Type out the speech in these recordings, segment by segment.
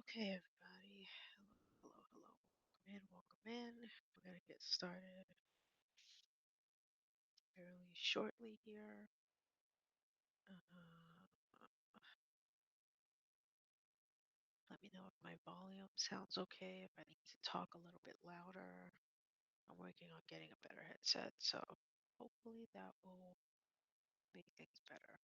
Okay, everybody. Hello, hello, hello. Welcome in, welcome in. We're gonna get started fairly shortly here. Let me know if my volume sounds okay, if I need to talk a little bit louder. I'm working on getting a better headset, so hopefully that will make things better.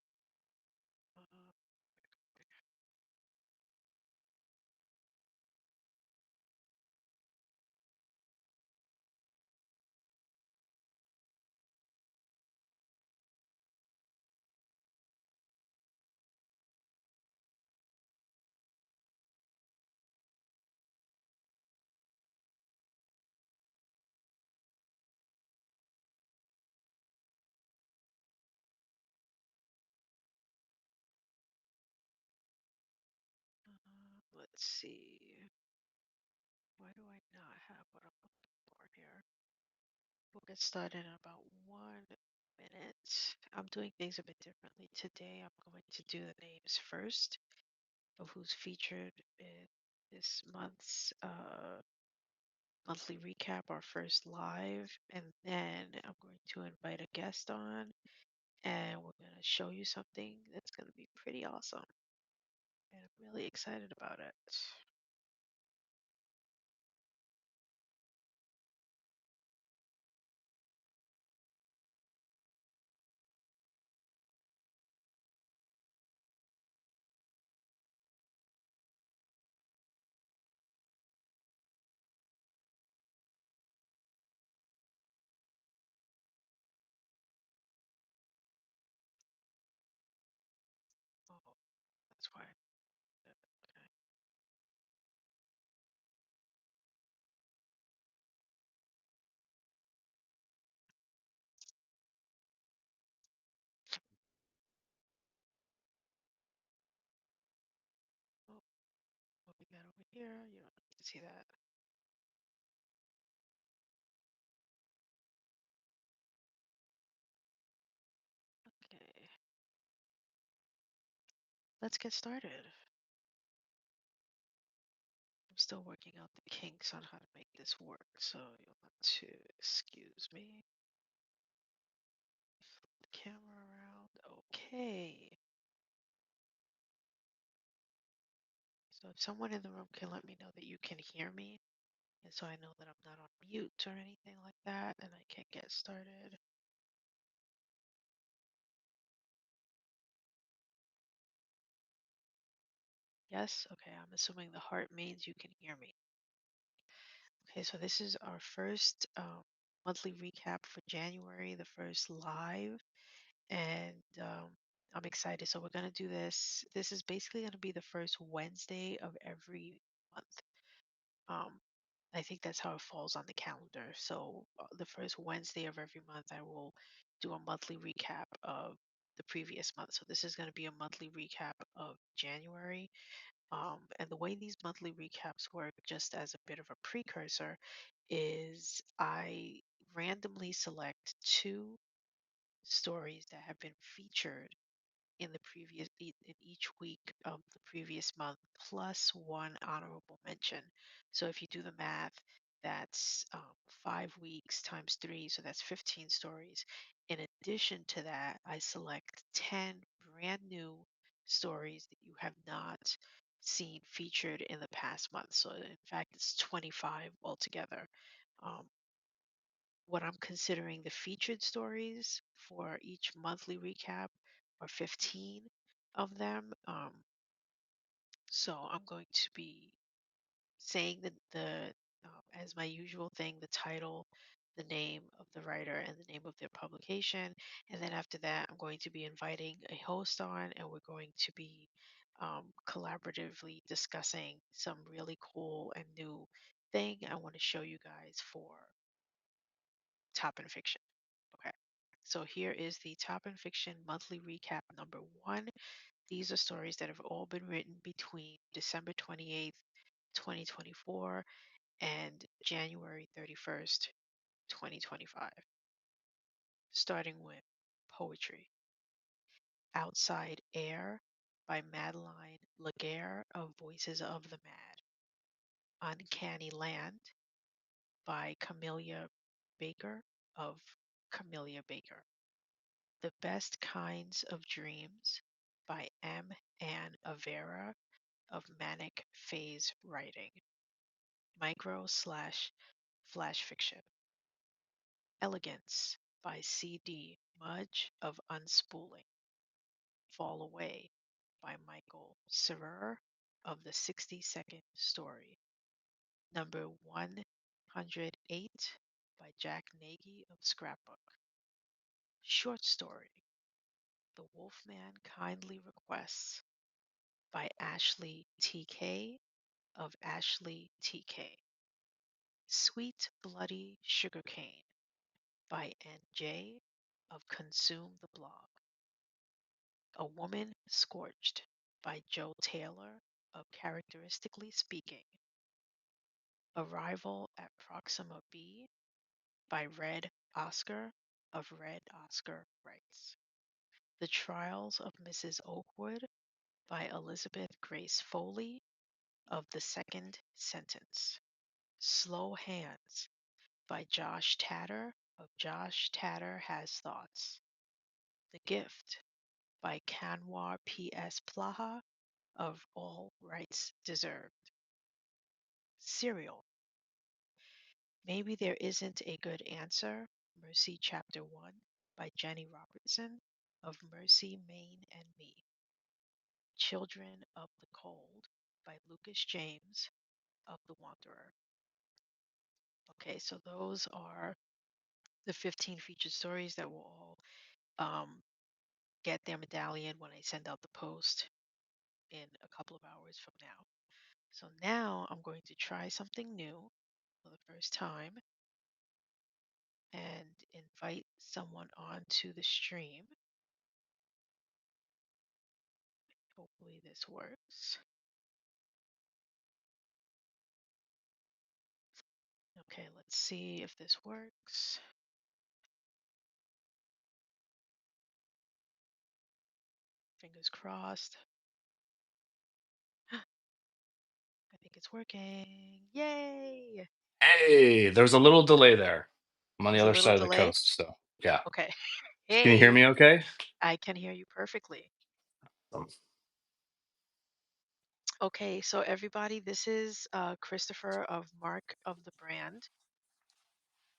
Uh, let's see. Why do I not have what I'm looking for here? We'll get started in about 1 minute. I'm doing things a bit differently today. I'm going to do the names first of who's featured in this month's monthly recap, our first live, and then I'm going to invite a guest on, and we're going to show you something that's going to be pretty awesome, and I'm really excited about it. Oh, that's why. Okay. Oh, what we got over here? You don't need to see that. Okay, let's get started. I'm still working out the kinks on how to make this work, so you'll have to excuse me. Flip the camera around. Okay. So if someone in the room can let me know that you can hear me, and so I know that I'm not on mute or anything like that, and I can get started. Yes? Okay, I'm assuming the heart means you can hear me. Okay, so this is our first monthly recap for January, the first live, and I'm excited. So we're gonna do this. This is basically gonna be the first Wednesday of every month. Um, I think that's how it falls on the calendar. So the first Wednesday of every month, I will do a monthly recap of the previous month. So this is going to be a monthly recap of January. And the way these monthly recaps work, just as a bit of a precursor, is I randomly select two stories that have been featured in the in each week of the previous month, plus one honorable mention. So if you do the math, that's 5 weeks times three, so that's 15 stories. In addition to that, I select 10 brand new stories that you have not seen featured in the past month. So in fact, it's 25 altogether. Um, what I'm considering the featured stories for each monthly recap are 15 of them. So I'm going to be saying as my usual thing, the title, the name of the writer, and the name of their publication. And then after that, I'm going to be inviting a host on, and we're going to be collaboratively discussing some really cool and new thing I want to show you guys for Top and Fiction. Okay. So here is the Top and Fiction monthly recap number one. These are stories that have all been written between December 28th, 2024 and January 31st, 2025. Starting with poetry. Outside Air by Madeline Legere of Voices of the Mad. Uncanny Land by Camelia Baker of Camelia Baker. The Best Kinds of Dreams by M. Ann Avera of Manic Phase Writing. Micro slash flash fiction. Elegance by C.D. Mudge of Unspooling. Fall Away by Michael Serrur of the 60-Second Story. Number 108 by Jack Nagy of Scrapbook. Short story The Wolfman Kindly Requests by Ashley T.K. of Ashley T.K. Sweet Bloody Sugarcane by N.J. of Consume the Blog. A Woman Scorched by Joe Taylor of Characteristically Speaking. Arrival at Proxima B by Red Oscar of Red Oscar Writes. The Trials of Mrs. Oakwood by Elisabeth Grace Foley of The Second Sentence. Slow Hands by Josh Tatter of Josh Tatter Has Thoughts. The Gift by Kanwar P.S. Plaha of All Rights Deserved. Serial. Maybe There Isn't a Good Answer, Mercy Chapter 1 by Jenny Robertson of Mercy, Maine and Me. Children of the Cold by Lucas James of The Wanderer. Okay, so those are the 15 featured stories that will all um, get their medallion when I send out the post in a couple of hours from now. So now I'm going to try something new for the first time and invite someone onto the stream. Hopefully this works. Okay, let's see if this works. Fingers crossed. I think it's working. Yay! Hey, there's a little delay there. I'm on the There's a other little side of the delay. coast, so yeah. Okay. Can you hear Hey, me okay? I can hear you perfectly. Um, Okay, so everybody, this is Christopher of Mark of the Brand.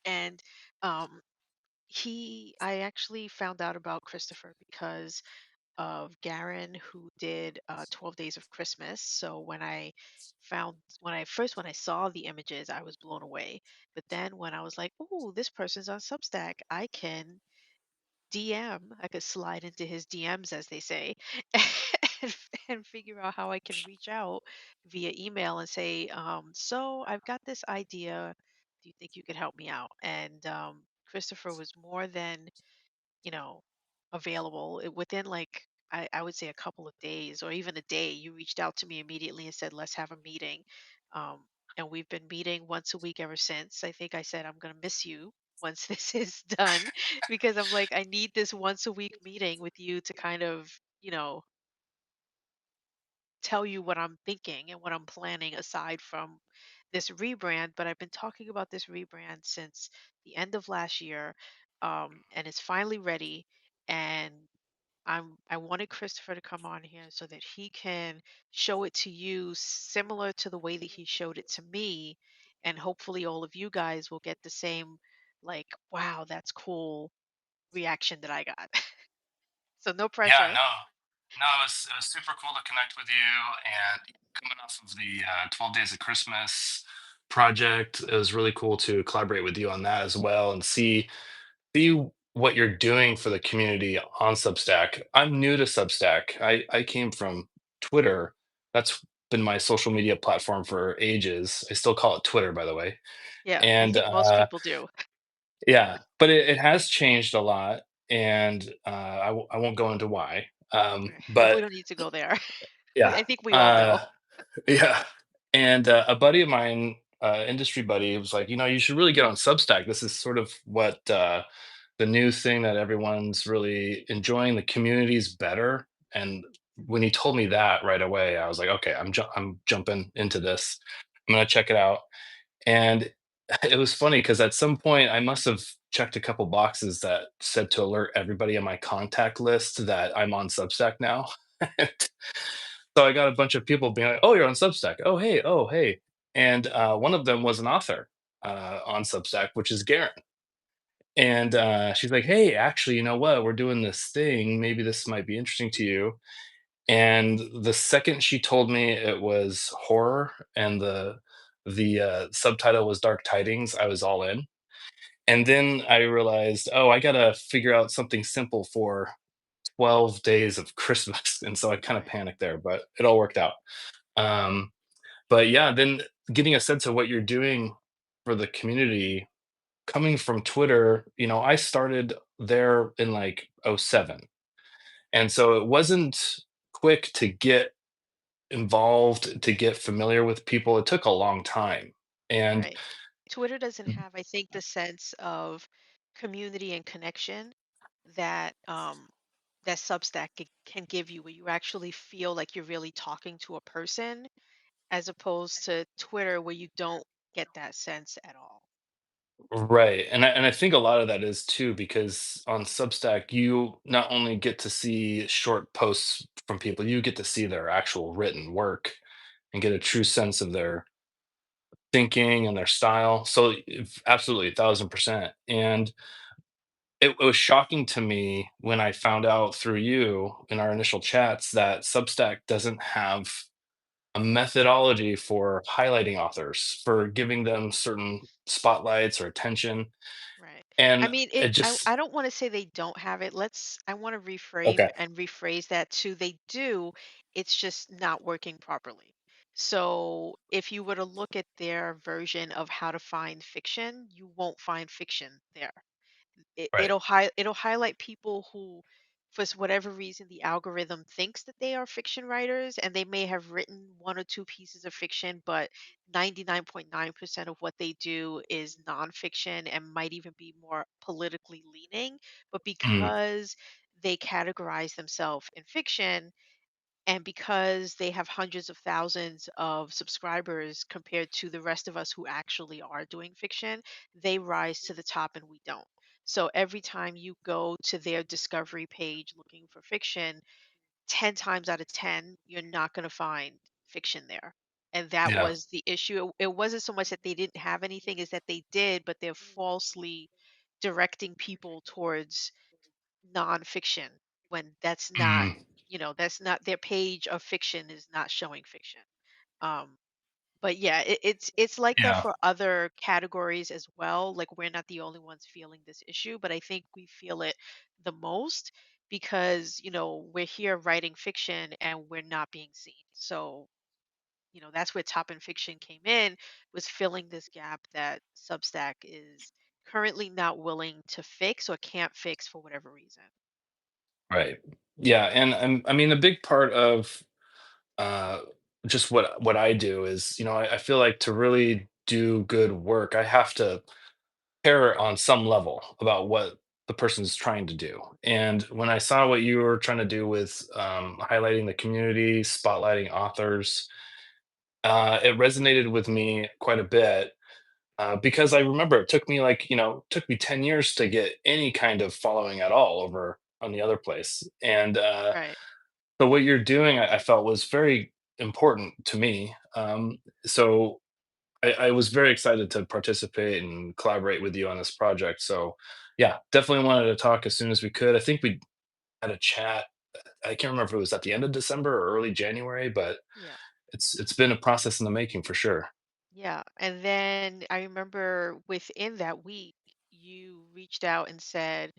And um, I actually found out about Christopher because of Garen, who did 12 Days of Christmas. So when I saw the images, I was blown away. But then when I was like, oh, this person's on Substack, I can I could slide into his DMs, as they say, and, and figure out how I can reach out via email and say, so I've got this idea. Do you think you could help me out? And Christopher was more than you know, available within like I would say a couple of days or even a day. You reached out to me immediately and said, let's have a meeting. Um, and we've been meeting once a week ever since. I think I said, I'm going to miss you once this is done because I'm like, I need this once a week meeting with you to kind of, tell you what I'm thinking and what I'm planning aside from this rebrand. But I've been talking about this rebrand since the end of last year, and it's finally ready. And I wanted Christopher to come on here so that he can show it to you similar to the way that he showed it to me, and hopefully all of you guys will get the same like, wow, that's cool reaction that I got. So no yeah, pressure. no, it was super cool to connect with you. And coming off of the 12 Days of Christmas project, it was really cool to collaborate with you on that as well and see what you're doing for the community on Substack. I'm new to Substack. I came from Twitter. That's been my social media platform for ages. I still call it Twitter, by the way. Yeah, I And think most people do. yeah, but it has changed a lot, and I won't go into why. We But don't need to go there. yeah, I think we all uh, know. yeah. And a buddy of mine, industry buddy, was like, you should really get on Substack. This is sort of what the new thing that everyone's really enjoying. The community's better, and when he told me that right away, I was like, okay, I'm jumping into this. I'm gonna check it out. And it was funny because at some point I must have checked a couple boxes that said to alert everybody on my contact list that I'm on Substack now. So I got a bunch of people being like, "Oh, you're on Substack. Oh, hey. Oh, hey." And one of them was an author on Substack, which is Garen. And she's like, "Hey, actually, you know what? We're doing this thing. Maybe this might be interesting to you." And the second she told me it was horror and the subtitle was Dark Tidings, I was all in. And then I realized, oh, I gotta figure out something simple for 12 days of Christmas. And so I kind of Right. panicked there, but it all worked out. Um, but yeah, then getting a sense of what you're doing for the community coming from Twitter, I started there in like '07. And so it wasn't quick to get involved, to get familiar with people. It took a long time. And Right. Twitter doesn't have, I think, the sense of community and connection that that Substack can give you, where you actually feel like you're really talking to a person, as opposed to Twitter, where you don't get that sense at all. right. And I think a lot of that is too, because on Substack, you not only get to see short posts from people, you get to see their actual written work and get a true sense of their thinking and their style. So absolutely 1,000%. And it was shocking to me when I found out through you in our initial chats that Substack doesn't have a methodology for highlighting authors, for giving them certain spotlights or attention. Right. I And mean, it I just don't want to say they don't have it. I want to reframe okay. and rephrase that to they do. It's just not working properly. So if you were to look at their version of how to find fiction, you won't find fiction there. Right. It'll highlight people who, for whatever reason, the algorithm thinks that they are fiction writers, and they may have written one or two pieces of fiction, but 99.9% of what they do is nonfiction and might even be more politically leaning. But Mm, because they categorize themselves in fiction, and because they have hundreds of thousands of subscribers compared to the rest of us who actually are doing fiction, they rise to the top and we don't. So every time you go to their discovery page looking for fiction, 10 times out of 10, you're not going to find fiction there. And that yeah. was the issue. It wasn't so much that they didn't have anything, is that they did, but they're falsely directing people towards nonfiction when that's not, Mm, that's not their page of fiction, is not showing fiction. um but yeah, it's like that yeah. for other categories as well. Like, we're not the only ones feeling this issue, but I think we feel it the most because we're here writing fiction and we're not being seen. So that's where top and fiction came in, was filling this gap that Substack is currently not willing to fix or can't fix for whatever reason. Right. Yeah. And I mean, a big part of uh, just what I do is, I feel like to really do good work, I have to care on some level about what the person's trying to do. And when I saw what you were trying to do with highlighting the community, spotlighting authors, it resonated with me quite a bit because I remember it took me took me 10 years to get any kind of following at all over on the other place. And Right. so what you're doing, I felt was very important to me. So I was very excited to participate and collaborate with you on this project. So yeah, definitely wanted to talk as soon as we could. I think we had a chat. I can't remember if it was at the end of December or early January, but Yeah. it's been a process in the making for sure. Yeah. And then I remember within that week, you reached out and said,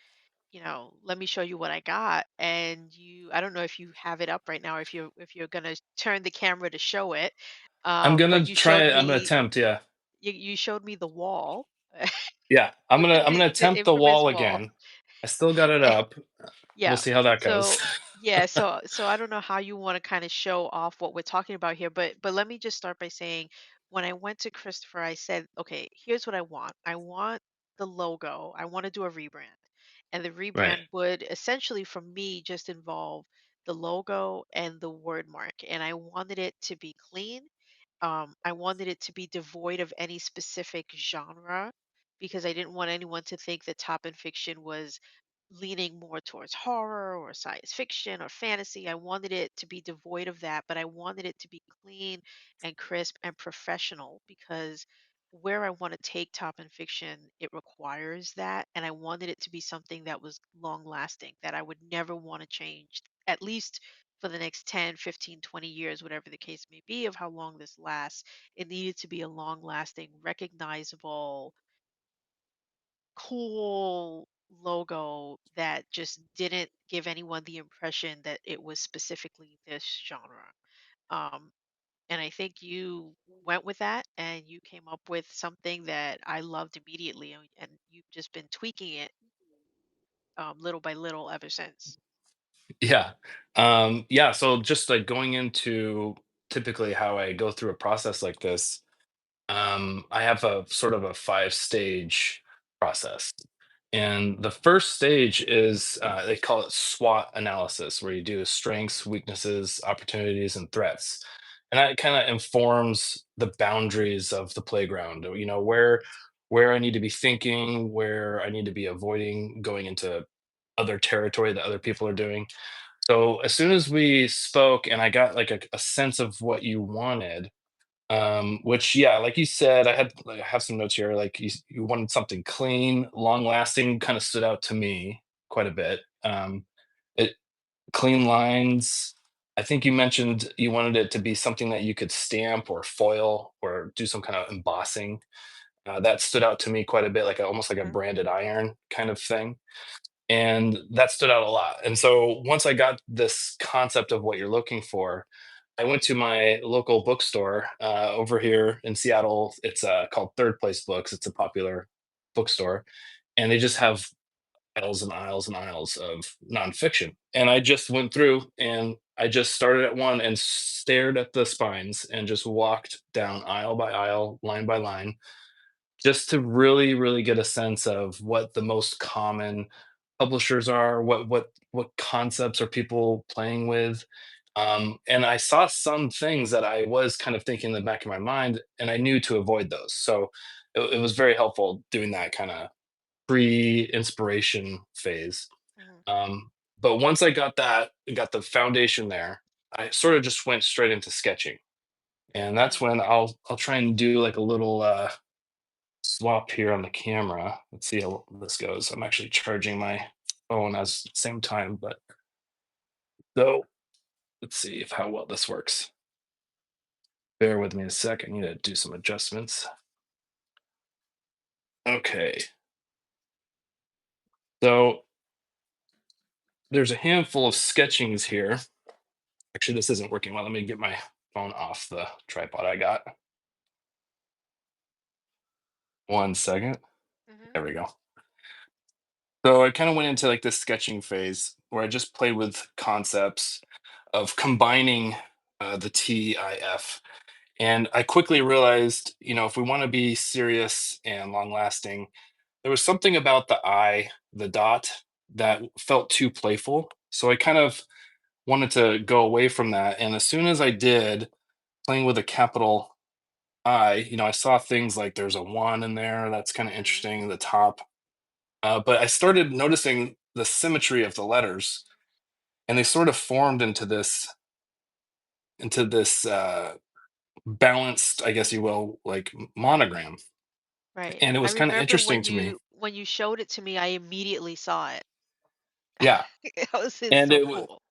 let me show you what I got. And I don't know if you have it up right now, if you're gonna turn the camera to show it. I'm gonna But you try showed it. I'm gonna me attempt. Yeah, you showed me the wall. yeah. I'm the, gonna I'm gonna the attempt the infamous wall wall. again. I still got it up. We'll Yeah. see how that goes. So yeah, so I don't know how you want to kind of show off what we're talking about here, but let me just start by saying, when I went to Christopher, I said, okay, here's what I want. I want the logo. I want to do a rebrand. And the Right. rebrand would essentially, for me, just involve the logo and the word mark, and I wanted it to be clean. I wanted it to be devoid of any specific genre because I didn't want anyone to think that Top and Fiction was leaning more towards horror or science fiction or fantasy. I wanted it to be devoid of that, but I wanted it to be clean and crisp and professional because where I want to take Top and Fiction, it requires that. And I wanted it to be something that was long lasting, that I would never want to change, at least for the next 10, 15, 20 years, whatever the case may be of how long this lasts. It needed to be a long lasting, recognizable, cool logo that just didn't give anyone the impression that it was specifically this genre. Um, and I think you went with that and you came up with something that I loved immediately, and you've just been tweaking it little by little ever since. Yeah. Yeah. So just like going into typically how I go through a process like this, I have a sort of a five-stage process. And the first stage is they call it SWOT analysis, where you do strengths, weaknesses, opportunities, and threats. And that kind of informs the boundaries of the playground. Where I need to be thinking, where I need to be avoiding going into other territory that other people are doing. So as soon as we spoke and I got like a sense of what you wanted, which yeah, like you said, I have some notes here. Like you wanted something clean, long lasting, kind of stood out to me quite a bit. It clean lines. I think you mentioned you wanted it to be something that you could stamp or foil or do some kind of embossing. That stood out to me quite a bit, like almost like a Hmm. branded iron kind of thing, and that stood out a lot. And so once I got this concept of what you're looking for, I went to my local bookstore over here in Seattle. It's called Third Place Books. It's a popular bookstore, and they just have aisles and aisles and aisles of nonfiction. And I just went through and I just started at one and stared at the spines and just walked down aisle by aisle, line by line, just to really, really get a sense of what the most common publishers are, what concepts are people playing with. And I saw some things that I was kind of thinking in the back of my mind, and I knew to avoid those. So it was very helpful doing that kind of pre-inspiration phase. Hmm. Um, but once I got the foundation there, I sort of just went straight into sketching. And that's Hmm. when I'll try and do like a little swap here on the camera. Let's see how this goes. I'm actually charging my phone as same time, but so let's see if how well this works. Bear with me a sec. I need to do some adjustments. Okay. So there's a handful of sketchings here. Actually, this isn't working well. Let me get my phone off the tripod I got. 1 second. Hmm. There we go. So I kind of went into like this sketching phase where I just played with concepts of combining the TIF. And I quickly realized, if we want to be serious and long lasting, there was something about the I, the dot, that felt too playful. So I kind of wanted to go away from that. And as soon as I did, playing with a capital I, I saw things like there's a one in there. That's kind of Hmm. interesting, the top. But I started noticing the symmetry of the letters, and they sort of formed into this balanced, I guess you will, like monogram. Right. And it I was kind of remember interesting to me. when you showed it to me, I immediately saw it. Yeah. It's And so it was cool.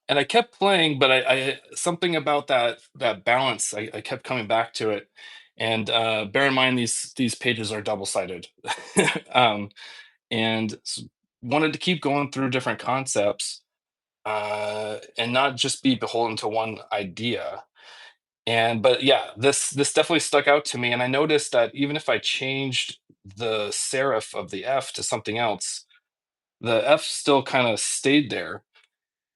and I kept playing, but I something about that balance, I kept coming back to it. And bear in mind these pages are double-sided. um, and wanted to keep going through different concepts and not just be beholden to one idea. And but yeah, this definitely stuck out to me. And I noticed that even if I changed the serif of the F to something else, the F still kind of stayed there.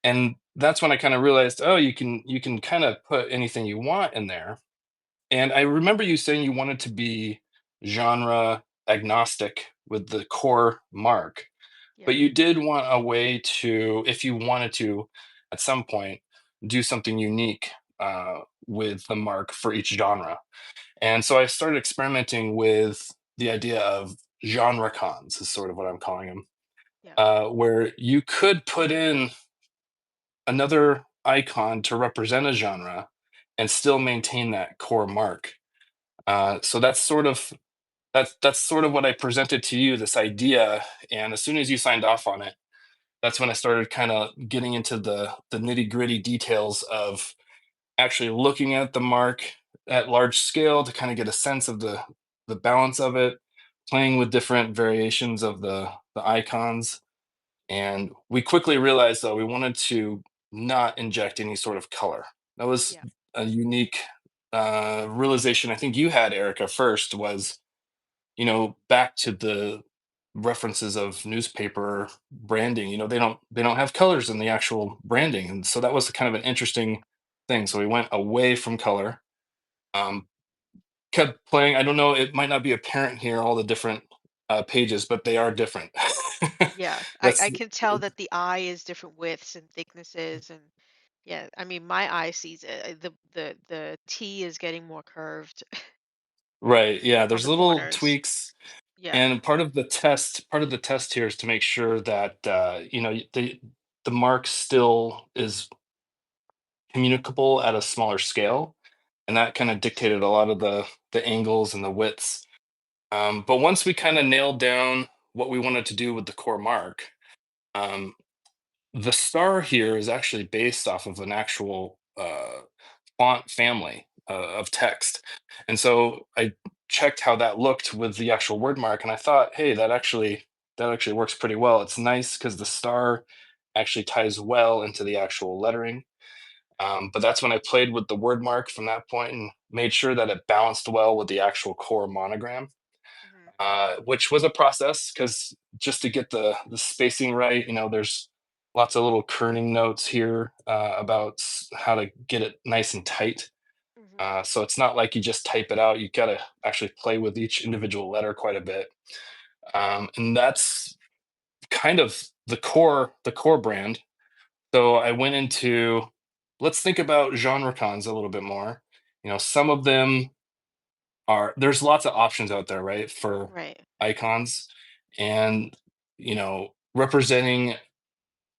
And that's when I kind of realized, oh, you can kind of put anything you want in there. And I remember you saying you wanted to be genre agnostic with the core mark, but Yep. you did want a way to, if you wanted to, at some point do something unique with the mark for each genre. And so I started experimenting with the idea of genre cons, is sort of what I'm calling them, Yeah. where you could put in another icon to represent a genre and still maintain that core mark. So that's sort of what I presented to you, this idea. And as soon as you signed off on it, that's when I started kind of getting into the nitty gritty details of actually looking at the mark at large scale to kind of get a sense of the balance of it, playing with different variations of the icons. And we quickly realized though we wanted to not inject any sort of color. That was Yeah. a unique realization I think you had, Erica, first was, back to the references of newspaper branding. They don't have colors in the actual branding, and so that was kind of an interesting thing. So we went away from color, um, kept playing. I don't know, it might not be apparent here, all the different pages, but they are different. Yeah. That's I can tell that the eye is different widths and thicknesses and yeah, I mean my eye sees it. The T is getting more curved right. Yeah, on there's the little corners. tweaks. Yeah. And part of the test here is to make sure that the mark still is communicable at a smaller scale, and that kind of dictated a lot of the angles and the widths. But once we kind of nailed down what we wanted to do with the core mark, um, the star here is actually based off of an actual font family of text. And so I checked how that looked with the actual word mark, and I thought, hey, that actually works pretty well. It's nice because the star actually ties well into the actual lettering. But that's when I played with the word mark from that point and made sure that it balanced well with the actual core monogram, Hmm. which was a process because just to get the spacing right, there's lots of little kerning notes here about how to get it nice and tight. Hmm. So it's not like you just type it out. You got to actually play with each individual letter quite a bit, and that's kind of the core brand. So I went into, let's think about genre cons a little bit more. Some of them there's lots of options out there, right, for Right. icons, and representing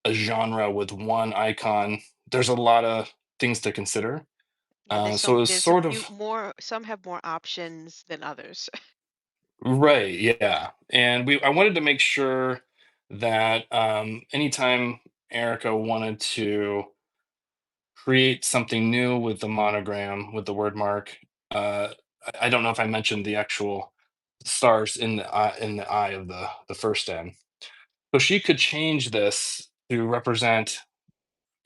a genre with one icon. There's a lot of things to consider. Yeah, So it was there's a sort few of more some have more options than others. right, yeah. And I wanted to make sure that anytime Erica wanted to create something new with the monogram, with the word mark, I don't know if I mentioned the actual stars in the eye of the first M. So she could change this to represent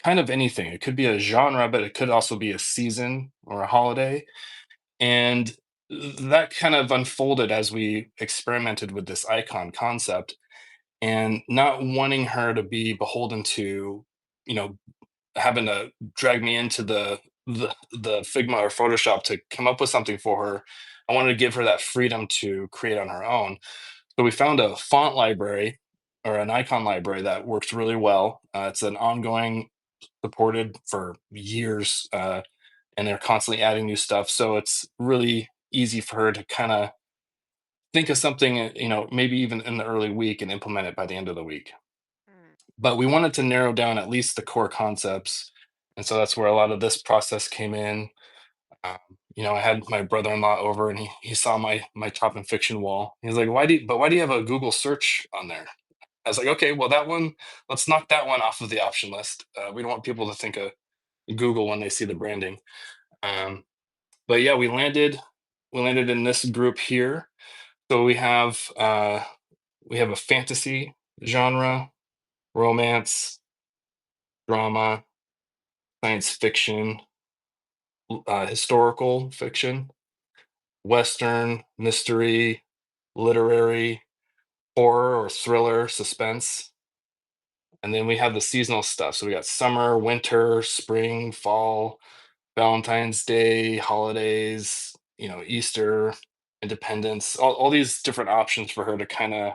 kind of anything. It could be a genre, but it could also be a season or a holiday. And that kind of unfolded as we experimented with this icon concept, and not wanting her to be beholden to, you know, having to drag me into the Figma or Photoshop to come up with something for her. I wanted to give her that freedom to create on her own. So we found a font library or an icon library that works really well. It's an ongoing, supported for years, and they're constantly adding new stuff. So it's really easy for her to kind of think of something, maybe even in the early week and implement it by the end of the week. Mm. But we wanted to narrow down at least the core concepts. And so that's where a lot of this process came in. Um, I had my brother-in-law over, and he saw my top and fiction wall. He's like, why do you have a Google search on there? I was like, okay, well, that one, let's knock that one off of the option list. We don't want people to think of Google when they see the branding. Um, but yeah, we landed in this group here. So we have a fantasy genre, romance, drama, science fiction, historical fiction, western, mystery, literary, horror or thriller, suspense. And then we have the seasonal stuff. So we got summer, winter, spring, fall, Valentine's Day, holidays, Easter, Independence, all these different options for her to kind of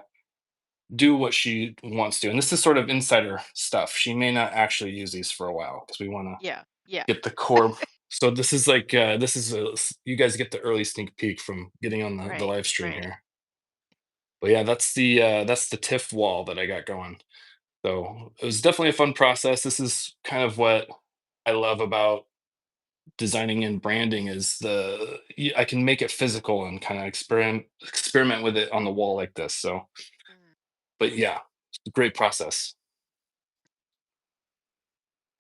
do what she wants to. And this is sort of insider stuff. She may not actually use these for a while because we want to Yeah. Yeah. get the core. So this is like this is you guys get the early sneak peek from getting on the Right. live stream Right. here. But yeah, that's the TIFF wall that I got going. So it was definitely a fun process. This is kind of what I love about designing and branding is I can make it physical and kind of experiment with it on the wall like this. So, Mm. but yeah, it's a great process.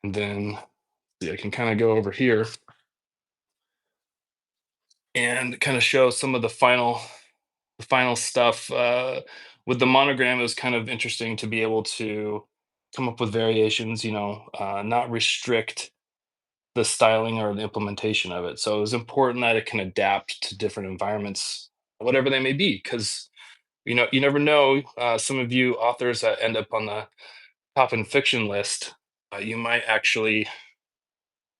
And then see, I can kind of go over here and kind of show some of the final stuff. With the monogram, it was kind of interesting to be able to come up with variations. Not restrict the styling or the implementation of it. So it was important that it can adapt to different environments, whatever they may be, because you never know. Some of you authors that end up on the top in fiction list, you might actually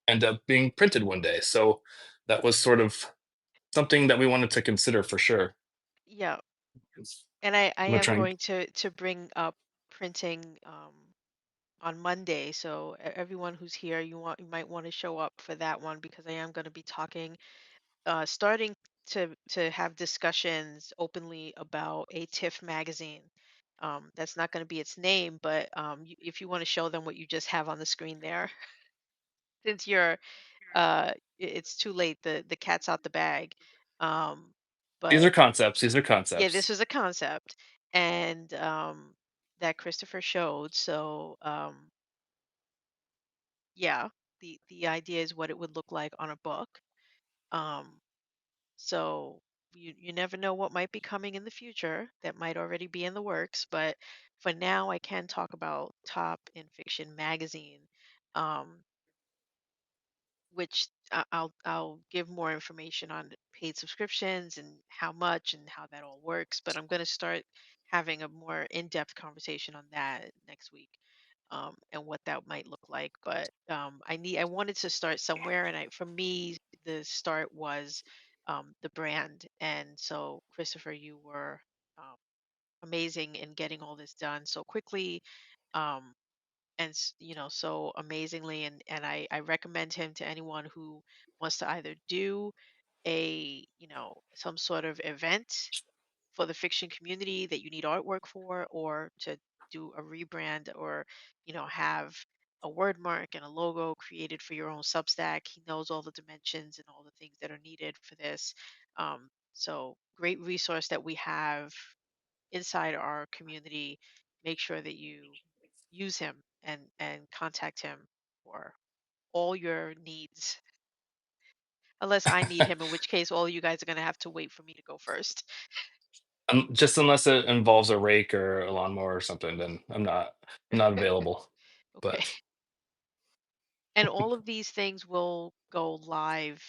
end up being printed one day. So that was sort of something that we wanted to consider for sure. Yeah. 'Cause And I I'm gonna am try and going to bring up printing on Monday. So everyone who's here, you might want to show up for that one because I am going to be talking, starting to have discussions openly about a TIFF magazine. That's not going to be its name, but if you want to show them what you just have on the screen there, since it's too late, the cat's out the bag. Um, these are but concepts. These are yeah, this concepts. was a concept, and that Christopher showed. So yeah, the idea is what it would look like on a book. Um, so you never know what might be coming in the future. That might already be in the works, but for now, I can talk about Top in Fiction magazine. Um, which I'll give more information on paid subscriptions and how much and how that all works. But I'm going to start having a more in-depth conversation on that next week, and what that might look like. But I wanted to start somewhere, and for me the start was the brand. And so Christopher, you were um, amazing in getting all this done so quickly. Um, and so amazingly, and I recommend him to anyone who wants to either do a some sort of event for the fiction community that you need artwork for, or to do a rebrand, or have a word mark and a logo created for your own Substack. He knows all the dimensions and all the things that are needed for this. So great resource that we have inside our community. Make sure that you use him and contact him for all your needs. Unless I need him, in which case all you guys are going to have to wait for me to go first. Just unless it involves a rake or a lawnmower or something, then I'm not available. Okay. But And all of these things will go live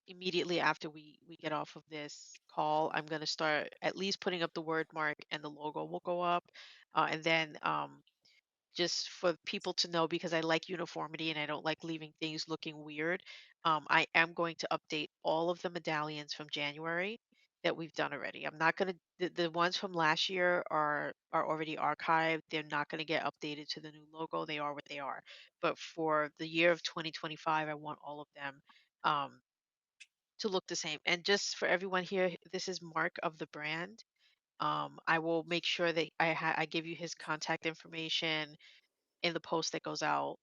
immediately after we get off of this call. I'm going to start at least putting up the word mark, and the logo will go up. And then just for people to know, because I like uniformity and I don't like leaving things looking weird. I am going to update all of the medallions from January that we've done already. I'm not going to the ones from last year are already archived. They're not going to get updated to the new logo. They are what they are. But for the year of 2025, I want all of them um, to look the same. And just for everyone here, this is Mark of the brand. I will make sure that I give you his contact information in the post that goes out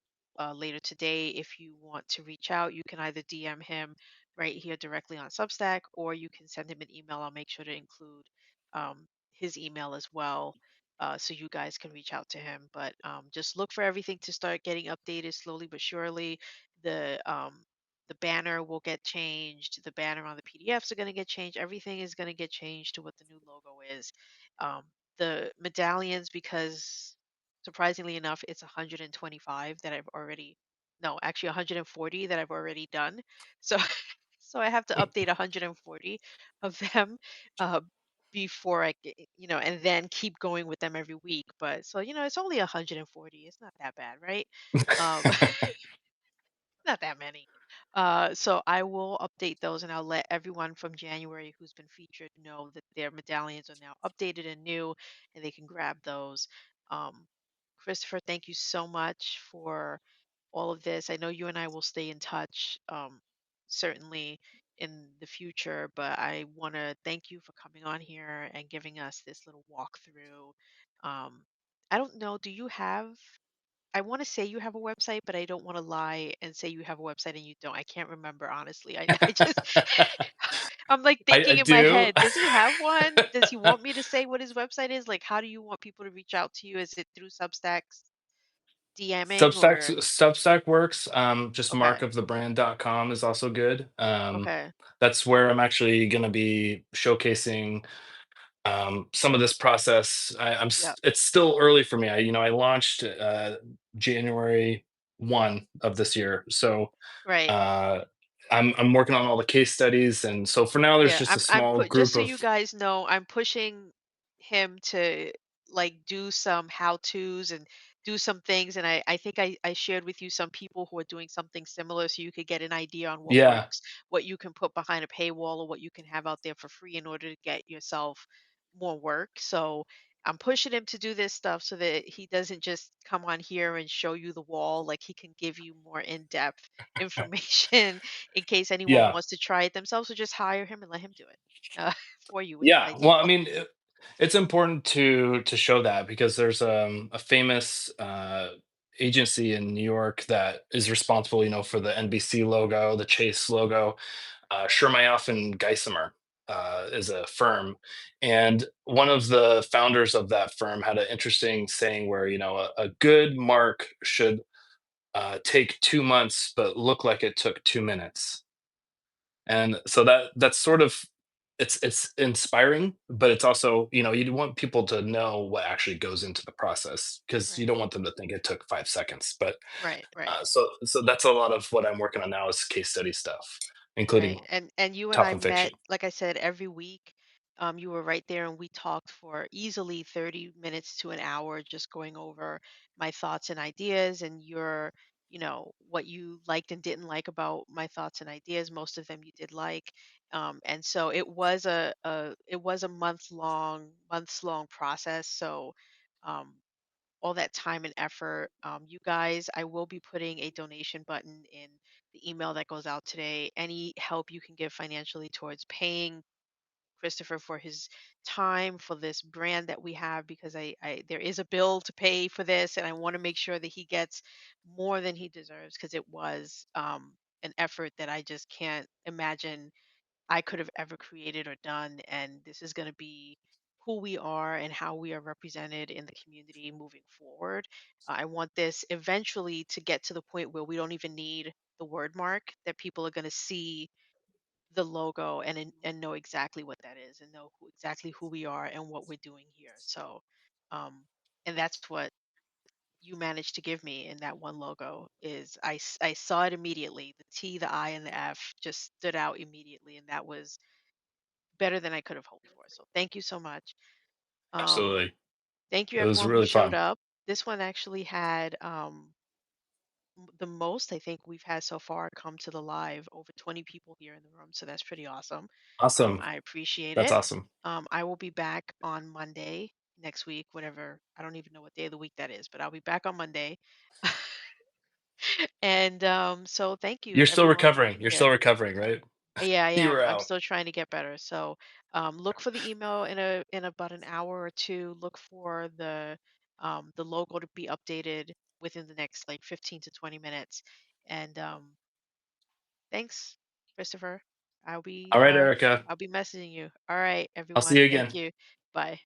later today. If you want to reach out, you can either DM him right here directly on Substack, or you can send him an email. I'll make sure to include his email as well, so you guys can reach out to him. But just look for everything to start getting updated slowly but surely. The banner will get changed. The banner on the PDFs are going to get changed. Everything is going to get changed to what the new logo is. Um, the medallions, because surprisingly enough, it's 125 that I've already, no, actually 140 that I've already done. So, so I have to update 140 of them uh, before and then keep going with them every week. But so, it's only 140. It's not that bad, right? Um, Not that many. So I will update those and I'll let everyone from January who's been featured know that their medallions are now updated and new and they can grab those. Um, Christopher, thank you so much for all of this. I know you and I will stay in touch, certainly in the future, but I want to thank you for coming on here and giving us this little walkthrough. Um, I don't know, do you have I want to say you have a website, but I don't want to lie and say you have a website and you don't. I can't remember honestly. I just I'm like I thinking in my do. head, does he have one? Does he want me to say what his website is? Like, how do you want people to reach out to you? Is it through Substacks DMing or Substack works. Just okay, markofthebrand.com is also good. okay, That's where I'm actually going to be showcasing some of this process. yep, it's still early for me. I launched January 1 of this year. So right. uh, I'm working on all the case studies. And so for now, there's Yeah, just a I'm small put just group so you of, guys know, I'm pushing him to like do some how-tos and do some things. And I think I shared with you some people who are doing something similar so you could get an idea on what yeah, works, what you can put behind a paywall or what you can have out there for free in order to get yourself more work. So I'm pushing him to do this stuff so that he doesn't just come on here and show you the wall, like he can give you more in-depth information in case anyone yeah. wants to try it themselves, or just hire him and let him do it for you with his Yeah, idea. well, I mean, it's important to show that because there's a famous agency in New York that is responsible, for the NBC logo, the Chase logo. Shermayoff and Geisimer is a firm, and one of the founders of that firm had an interesting saying where a good mark should take 2 months but look like it took 2 minutes. And so that's sort of it's inspiring, but it's also, you want people to know what actually goes into the process because you Right, don't want them to think it took 5 seconds. But right, right. so that's a lot of what I'm working on now is case study stuff, including Right. And you and talk I and fiction. met, like I said, every week. You were right there and we talked for easily 30 minutes to an hour just going over my thoughts and ideas and your, what you liked and didn't like about my thoughts and ideas. Most of them you did like. And so it was a months long process. So um all that time and effort. You guys, I will be putting a donation button in the email that goes out today. Any help you can give financially towards paying Christopher for his time for this brand that we have, because I there is a bill to pay for this, and I want to make sure that he gets more than he deserves because it was an effort that I just can't imagine I could have ever created or done. And this is going to be who we are and how we are represented in the community moving forward. I want this eventually to get to the point where we don't even need the word mark, that people are going to see the logo and know exactly what that is and know exactly who we are and what we're doing here. So, um, and that's what you managed to give me in that one logo is I saw it immediately. The T, the I, and the F just stood out immediately, and that was better than I could have hoped for. So thank you so much. Um, Absolutely, Thank you it was everyone who really showed fun. up. This one actually had the most I think we've had so far come to the live. Over 20 people here in the room, so that's pretty awesome. Awesome, I appreciate that's it. awesome. I will be back on Monday next week, whatever. I don't even know what day of the week that is, but I'll be back on Monday. And so thank you You're still everyone for recovering. being You're here. still recovering, right? Yeah, I You were am. I'm out. still trying to get better. So, look for the email in about an hour or two. Look for the logo to be updated within the next like 15 to 20 minutes. And thanks, Christopher. I'll be All right, uh Erica. I'll be messaging you. All right, I'll see everyone. you Thank again. you. Bye.